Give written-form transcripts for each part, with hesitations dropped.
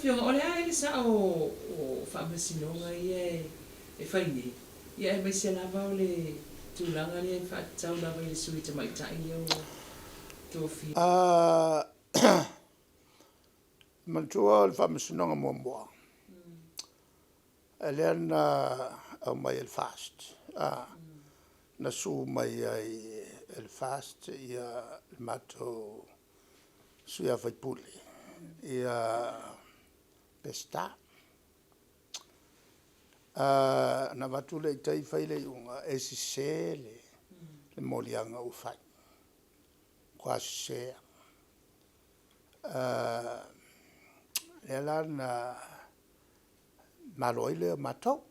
fionga ole ai sa o whamasinonga ia e whaine. Ia e mai se lava o le tūlanga le whaatau lava i le sui te mai tai o tōwhi. Mantua o le whamasinonga mua. Ele ana au mai el fast. Na su mai ai el fast ia mato suia faipule. Ia pesta. Na matule i tai whaile iunga e si se le molianga u whai. Kwa se. Le lana maloile matou.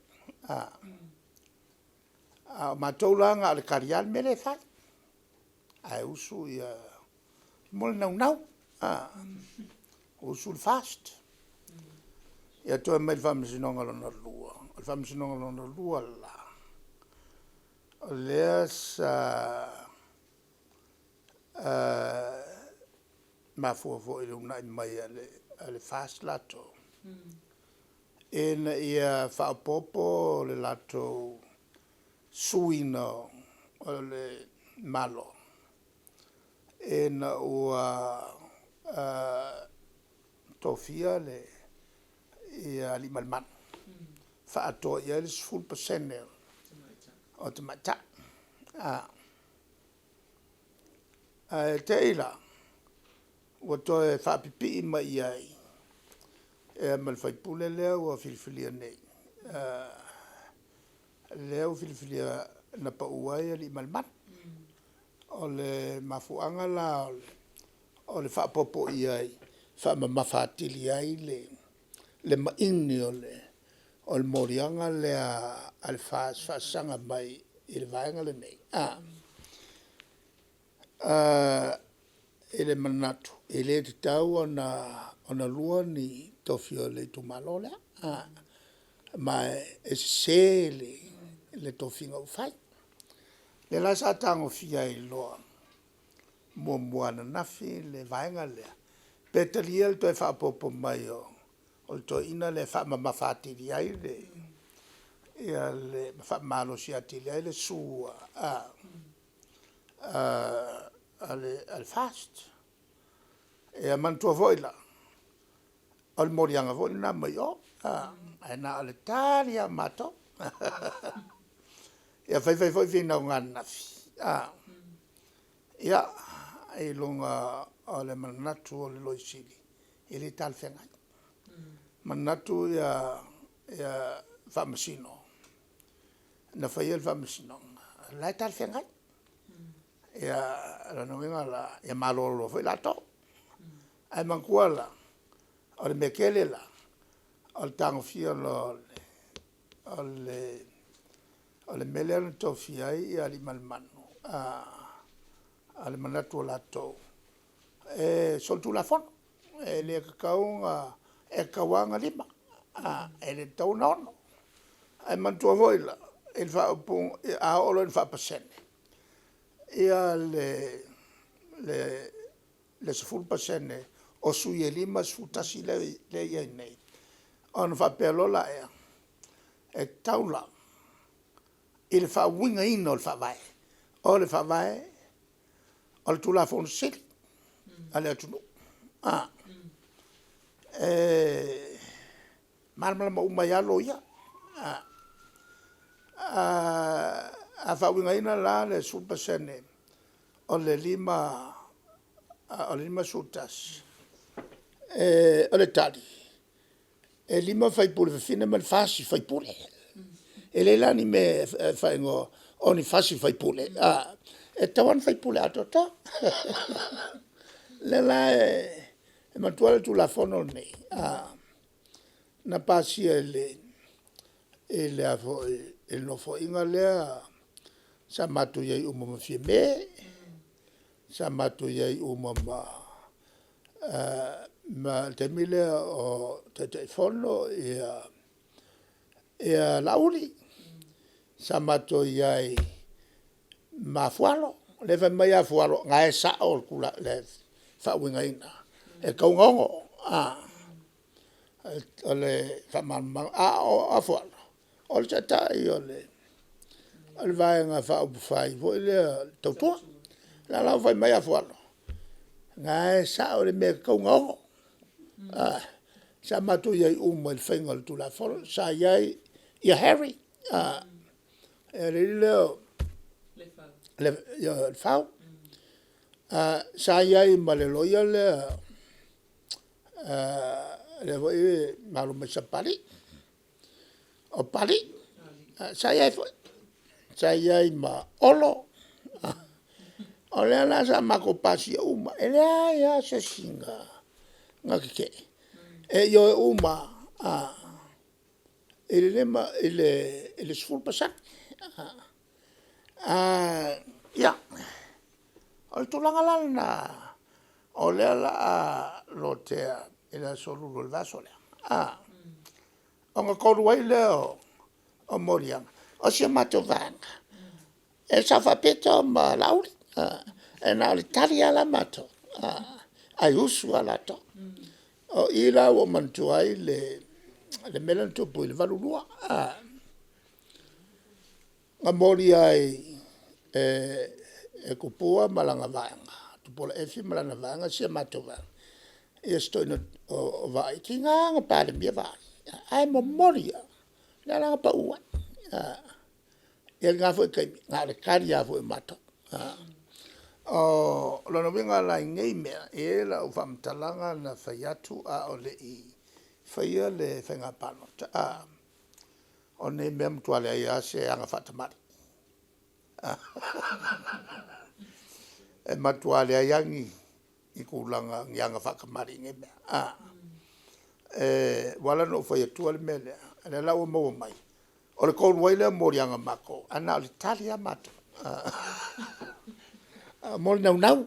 Matou langa ale karial me le whai. Ai usu ia mol nau. Usu le fast. Ia toa mai whamasinonga lona lua. Le whamasinonga lona lua la. O lea sa mafua i luna i mai ale fast lato. Ena ia whaapopo le lato suina o le malo. Ena ua tofia le ia li malman. Whaato ia le 10% o te mata. Te ila. Ua toe whaapipi mai iai. E mal whaipule lea ua whiliwhilia nei. Lea ua whiliwhilia na pa uai li malman. O le mafuanga la o le whaapopo iai. Whaamamawhatili ai le maini o le morianga lea al whaasanga mai i le vaenga le nei. Ele manatu. Ele te tau ona lua ni tofio le tumalo lea. Mai e se le tofinga ufai. Le la sa tango fia i loa. Muamuana nafi le vaenga lea. Petalia le toi whaapopo mai o le toi ina le whaamamawhatiri ai le. Ia le whaamalo si atili ai le sua. Al fast. Ia mantua voila. Al morianga voila na mai o. Aina ale talia mato. Ia whai vina o ngā nafi. Ia e longa o le manatu o le loisili. I le tal whengai. Manatu ia whamasino. Na whai el whamasino. Lai tal whengai. Ia ranoinga la ia malolo whai lato. Ai mangkua la. O le mekele la. O le tango fia lo o le mele anu tofi ai ia li malmanu. Ale manatu o lato. Soltu la fono. E le kakaunga e kawanga lima. E le tau na ono. Ai mantua voila. E le whaapung a olo le whaapasene. Ia le 10% o sui e lima sutasi le iai nei. Ono whaapealola ea. E taula. I le whaawinga ina o le whaavae. O le whaavae. O le tula fono sili. Ale atunu. Malama umai alo ia. A whaawinga ina la le supasene. O le lima sutas. O le tali. E lima whaipule whiwhine man whasi whaipule. E le lani me whaingo o ni whasi whaipule. E tawan whaipule ato ta. Le la e matuale tu la fono nei. Na pasia e le afo e nofo inga lea sa matu iai umama fie me. Sa matu iai umama ma te mile o te fono ia lauri. Sa matu iai ma fualo. Le fa mai a fualo. Ngai sa o kula le whawinga ina. E kaungongo. o le whamamang, o fuala. O le tatai o le vaenga wha upu whai, vo i le taupua. La lau whai mai a fuala. Ngai sa o le mea kaunga ongo. Sa matu iai uma i whainga le tula wholo, sa iai ia Harry. E le leo, le whau. Sa iai ma le loia le voi malu mai sa pali. O pali. Sa iai foi. Sa iai ma olo. O le ala sa mako pasi uma. E le aia sa singa. Nga kike. E yo uma. E le lema, e le sful pasak. Ya. O le tulaga lana. O le ala lotea. E le solulu le vaso lea. O nga koru ai leo. O morianga. O sia mato vanga. E sa whapeta ma lauri. E na le tari ala mato. Ai usu ala to. O ila o mantu ai le melan tupu i le valurua. Nga mori ai e kupua malanga vanga. Tupola efi malanga vanga sia mato vanga. Ia stoina o vai ki nganga pale mia vai. Ai mo moria. Nga langa pa ua. Ia ngā fwoi kaimi. Ngā le kari a fwoi mato. O lona winga la ngei mea. E la u whamtalanga na whaiatu a o le i. Whaia le whainga pano. O ne mea mtuale ai ase anga whatamari. E matuale ai angi. I kulanga ngi anga whakamari nge mea. Wala no whaiatua le mea lea. Ane lau maua mai. O le kouru waile mori anga mako. Ana o le tali a mato. Mori nau nau.